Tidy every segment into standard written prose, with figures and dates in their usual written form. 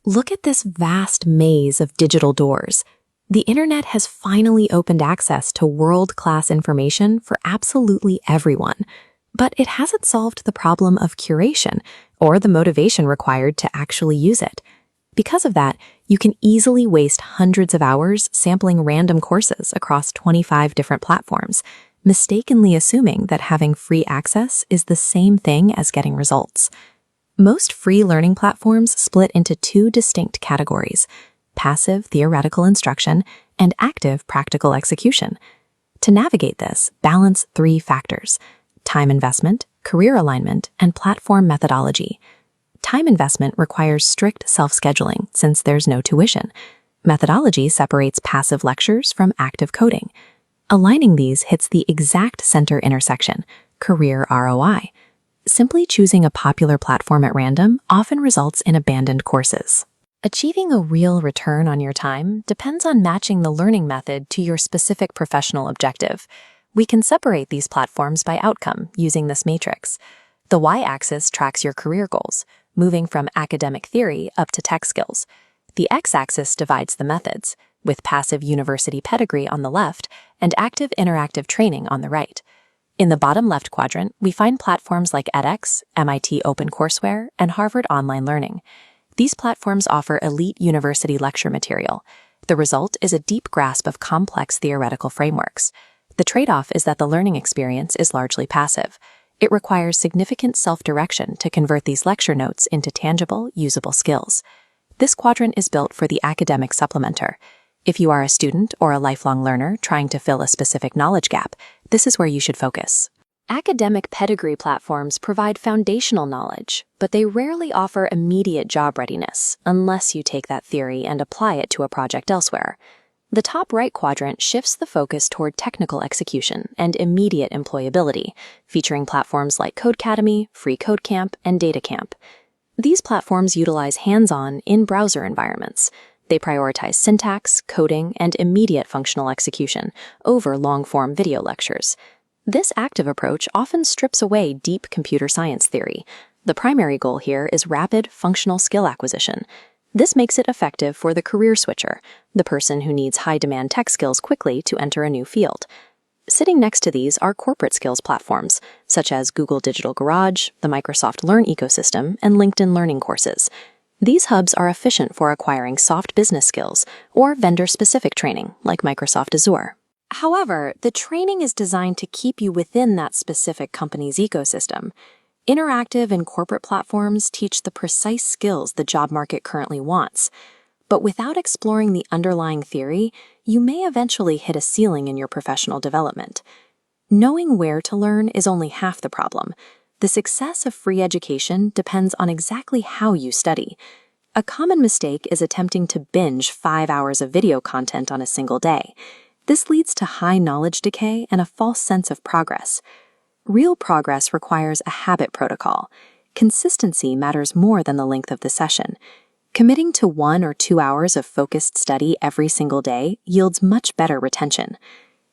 Look at this vast maze of digital doors. The internet has finally opened access to world-class information for absolutely everyone. But it hasn't solved the problem of curation or the motivation required to actually use it. Because of that, you can easily waste hundreds of hours sampling random courses across 25 different platforms, mistakenly assuming that having free access is the same thing as getting results. Most free learning platforms split into two distinct categories: passive theoretical instruction and active practical execution. To navigate this, balance three factors: time investment, career alignment, and platform methodology. Time investment requires strict self-scheduling since there's no tuition. Methodology separates passive lectures from active coding. Aligning these hits the exact center intersection: career ROI. Simply choosing a popular platform at random often results in abandoned courses. Achieving a real return on your time depends on matching the learning method to your specific professional objective. We can separate these platforms by outcome using this matrix. The y-axis tracks your career goals, moving from academic theory up to tech skills. The x-axis divides the methods, with passive university pedigree on the left and active interactive training on the right. In the bottom left quadrant, we find platforms like edX, MIT OpenCourseWare, and Harvard Online Learning. These platforms offer elite university lecture material. The result is a deep grasp of complex theoretical frameworks. The trade-off is that the learning experience is largely passive. It requires significant self-direction to convert these lecture notes into tangible, usable skills. This quadrant is built for the academic supplementer. If you are a student or a lifelong learner trying to fill a specific knowledge gap, this is where you should focus. Academic pedigree platforms provide foundational knowledge, but they rarely offer immediate job readiness unless you take that theory and apply it to a project elsewhere. The top right quadrant shifts the focus toward technical execution and immediate employability, featuring platforms like Codecademy, freeCodeCamp, and DataCamp. These platforms utilize hands-on, in-browser environments. They prioritize syntax, coding, and immediate functional execution over long-form video lectures. This active approach often strips away deep computer science theory. The primary goal here is rapid functional skill acquisition. This makes it effective for the career switcher, the person who needs high-demand tech skills quickly to enter a new field. Sitting next to these are corporate skills platforms, such as Google Digital Garage, the Microsoft Learn ecosystem, and LinkedIn Learning courses. These hubs are efficient for acquiring soft business skills or vendor-specific training, like Microsoft Azure. However, the training is designed to keep you within that specific company's ecosystem. Interactive and corporate platforms teach the precise skills the job market currently wants. But without exploring the underlying theory, you may eventually hit a ceiling in your professional development. Knowing where to learn is only half the problem. The success of free education depends on exactly how you study. A common mistake is attempting to binge 5 hours of video content on a single day. This leads to high knowledge decay and a false sense of progress. Real progress requires a habit protocol. Consistency matters more than the length of the session. Committing to 1 or 2 hours of focused study every single day yields much better retention.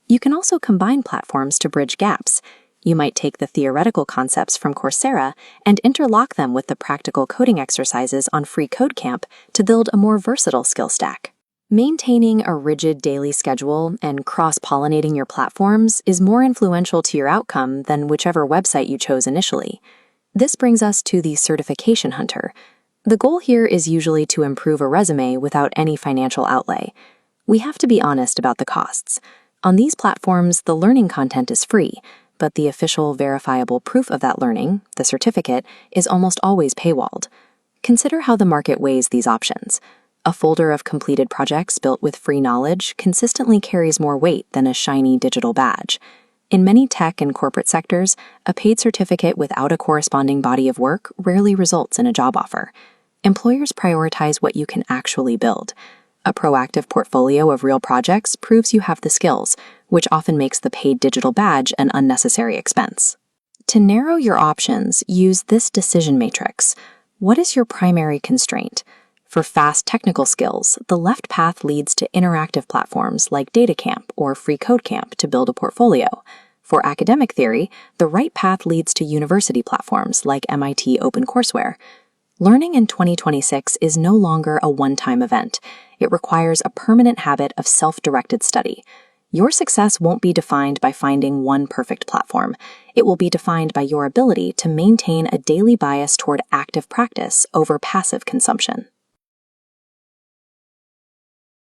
You can also combine platforms to bridge gaps. You might take the theoretical concepts from Coursera and interlock them with the practical coding exercises on freeCodeCamp to build a more versatile skill stack. Maintaining a rigid daily schedule and cross-pollinating your platforms is more influential to your outcome than whichever website you chose initially. This brings us to the certification hunter. The goal here is usually to improve a resume without any financial outlay. We have to be honest about the costs. On these platforms, the learning content is free, but the official verifiable proof of that learning, the certificate, is almost always paywalled. Consider how the market weighs these options. A folder of completed projects built with free knowledge consistently carries more weight than a shiny digital badge. In many tech and corporate sectors, a paid certificate without a corresponding body of work rarely results in a job offer. Employers prioritize what you can actually build. A proactive portfolio of real projects proves you have the skills, which often makes the paid digital badge an unnecessary expense. To narrow your options, use this decision matrix. What is your primary constraint? For fast technical skills, the left path leads to interactive platforms like DataCamp or freeCodeCamp to build a portfolio. For academic theory, the right path leads to university platforms like MIT OpenCourseWare. Learning in 2026 is no longer a one-time event. It requires a permanent habit of self-directed study. Your success won't be defined by finding one perfect platform. It will be defined by your ability to maintain a daily bias toward active practice over passive consumption.